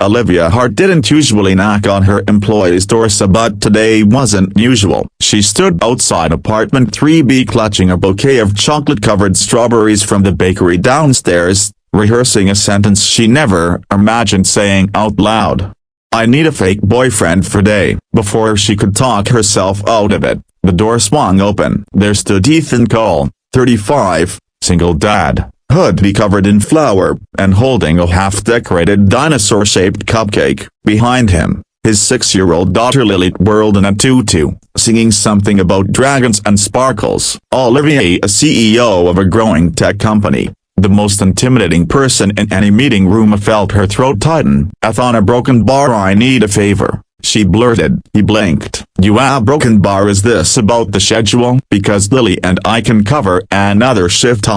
Olivia Hart didn't usually knock on her employee's doors, but today wasn't usual. She stood outside apartment 3B clutching a bouquet of chocolate-covered strawberries from the bakery downstairs, rehearsing a sentence she never imagined saying out loud. "I need a fake boyfriend for day." Before she could talk herself out of it, the door swung open. There stood Ethan Cole, 35, single dad, hoodie covered in flour, and holding a half-decorated dinosaur-shaped cupcake. Behind him, his 6-year-old daughter Lily twirled in a tutu, singing something about dragons and sparkles. Olivia, a CEO of a growing tech company, the most intimidating person in any meeting room, felt her throat tighten. "On a broken bar, I need a favor," she blurted. He blinked. Broken bar, is this about the schedule? Because Lily and I can cover another shift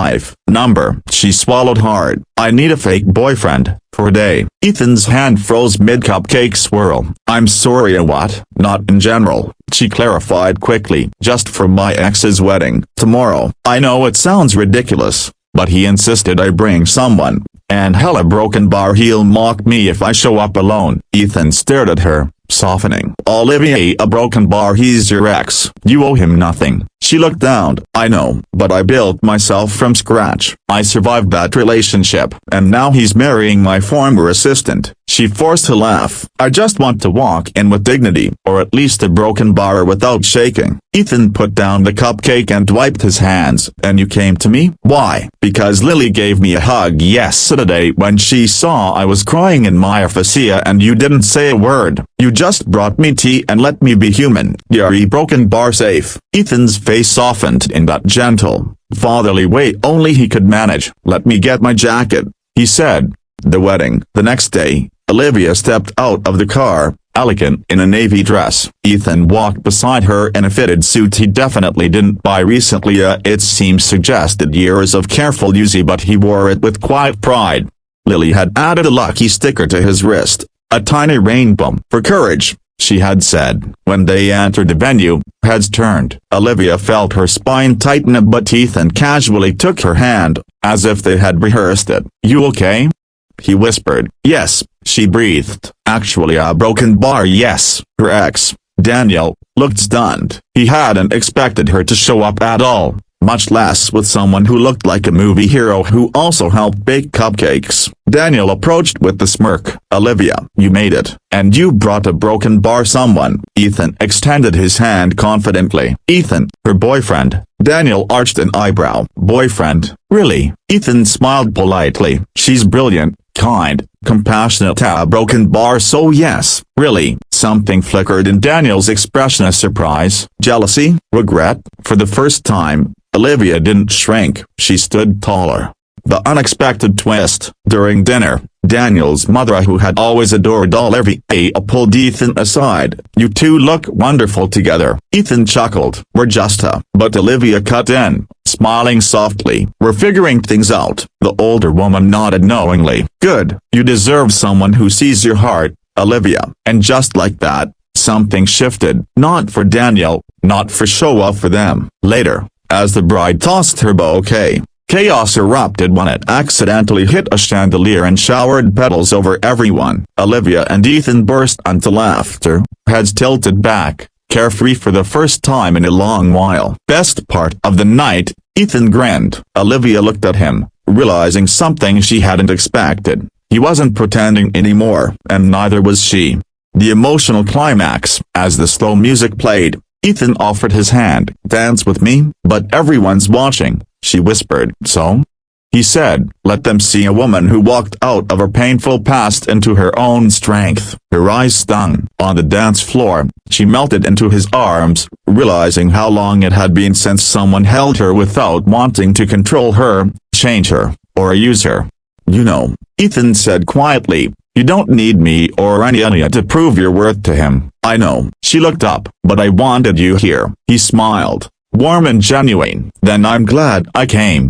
number." She swallowed hard. "I need a fake boyfriend, for a day." Ethan's hand froze mid-cupcake swirl. "I'm sorry, what?" "Not in general," she clarified quickly. "Just for my ex's wedding, tomorrow." "I know it sounds ridiculous, but he insisted I bring someone, and hell, a broken bar, he'll mock me if I show up alone." Ethan stared at her, softening. "Olivia, a broken bar, he's your ex. You owe him nothing." She looked down. "I know, but I built myself from scratch. I survived that relationship, and now he's marrying my former assistant." She forced a laugh. "I just want to walk in with dignity, or at least a broken bar without shaking." Ethan put down the cupcake and wiped his hands. "And you came to me?" "Why?" "Because Lily gave me a hug yesterday when she saw I was crying in my office, and you didn't say a word. You just brought me tea and let me be human." "You're broken bar safe." Ethan's face softened in that gentle, fatherly way only he could manage. "Let me get my jacket," he said. The wedding. The next day, Olivia stepped out of the car, elegant in a navy dress. Ethan walked beside her in a fitted suit he definitely didn't buy recently. It seemed suggested years of careful use, but he wore it with quiet pride. Lily had added a lucky sticker to his wrist, a tiny rainbow. "For courage," she had said. When they entered the venue, heads turned. Olivia felt her spine tighten, but Ethan casually took her hand, as if they had rehearsed it. "You okay?" he whispered. "Yes," she breathed. "Actually, a broken bar, yes." Her ex, Daniel, looked stunned. He hadn't expected her to show up at all, much less with someone who looked like a movie hero who also helped bake cupcakes. Daniel approached with a smirk. "Olivia, you made it. And you brought a broken bar someone." Ethan extended his hand confidently. "Ethan, her boyfriend." Daniel arched an eyebrow. "Boyfriend? Really?" Ethan smiled politely. "She's brilliant, kind, compassionate, a broken bar, so yes." "Really?" Something flickered in Daniel's expression, a surprise, jealousy, regret. For the first time, Olivia didn't shrink. She stood taller. The unexpected twist. During dinner, Daniel's mother, who had always adored Olivia, pulled Ethan aside. "You two look wonderful together." Ethan chuckled. "We're just But Olivia cut in, smiling softly. "We're figuring things out." The older woman nodded knowingly. "Good. You deserve someone who sees your heart, Olivia." And just like that, something shifted. Not for Daniel, not for show-off for them. Later, as the bride tossed her bouquet, chaos erupted when it accidentally hit a chandelier and showered petals over everyone. Olivia and Ethan burst into laughter, heads tilted back, carefree for the first time in a long while. Best part of the night, Ethan grinned. Olivia looked at him, realizing something she hadn't expected. He wasn't pretending anymore, and neither was she. The emotional climax. As the slow music played, Ethan offered his hand. "Dance with me?" "But everyone's watching," she whispered. "So?" he said. "Let them see a woman who walked out of her painful past into her own strength." Her eyes stung. On the dance floor, she melted into his arms, realizing how long it had been since someone held her without wanting to control her, change her, or use her. "You know," Ethan said quietly, "you don't need me or any to prove your worth to him." "I know." She looked up. "But I wanted you here." He smiled, warm and genuine. "Then I'm glad I came."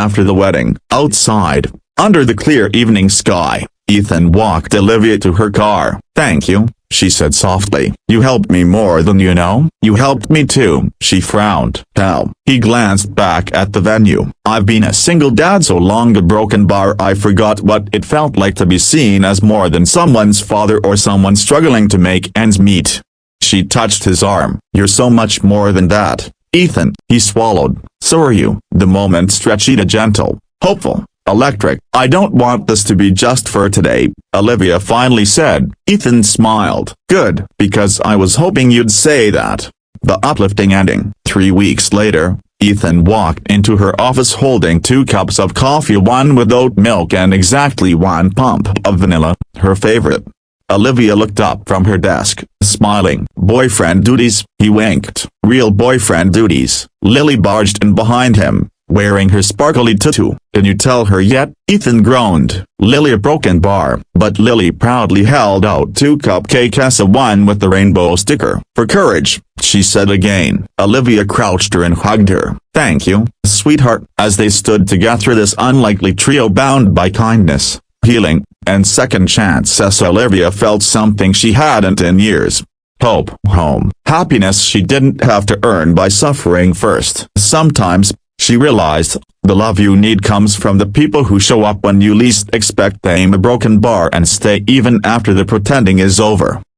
After the wedding, outside, under the clear evening sky, Ethan walked Olivia to her car. "Thank you," she said softly. You helped me more than you know. You helped me too, she frowned. How? He glanced back at the venue. I've been a single dad so long, a broken bar, I forgot what it felt like to be seen as more than someone's father or someone struggling to make ends meet. She touched his arm. You're so much more than that, Ethan. He swallowed. So are you. The moment stretched, gentle, hopeful, electric. I don't want this to be just for today, Olivia finally said. Ethan smiled. Good, because I was hoping you'd say that. The uplifting ending. 3 weeks later, Ethan walked into her office holding 2 cups of coffee, one with oat milk and exactly 1 pump of vanilla, her favorite. Olivia looked up from her desk, smiling. Boyfriend duties, he winked. Real boyfriend duties. Lily barged in behind him, wearing her sparkly tutu. Can you tell her yet? Ethan groaned. Lily a broken bar, but Lily proudly held out 2 cupcakes, one with the rainbow sticker. For courage, she said again. Olivia crouched her and hugged her. Thank you, sweetheart. As they stood together, this unlikely trio bound by kindness, healing, and second chances, Olivia felt something she hadn't in years. Hope, home, happiness she didn't have to earn by suffering first. Sometimes, she realized, the love you need comes from the people who show up when you least expect them. A broken bar and stay even after the pretending is over.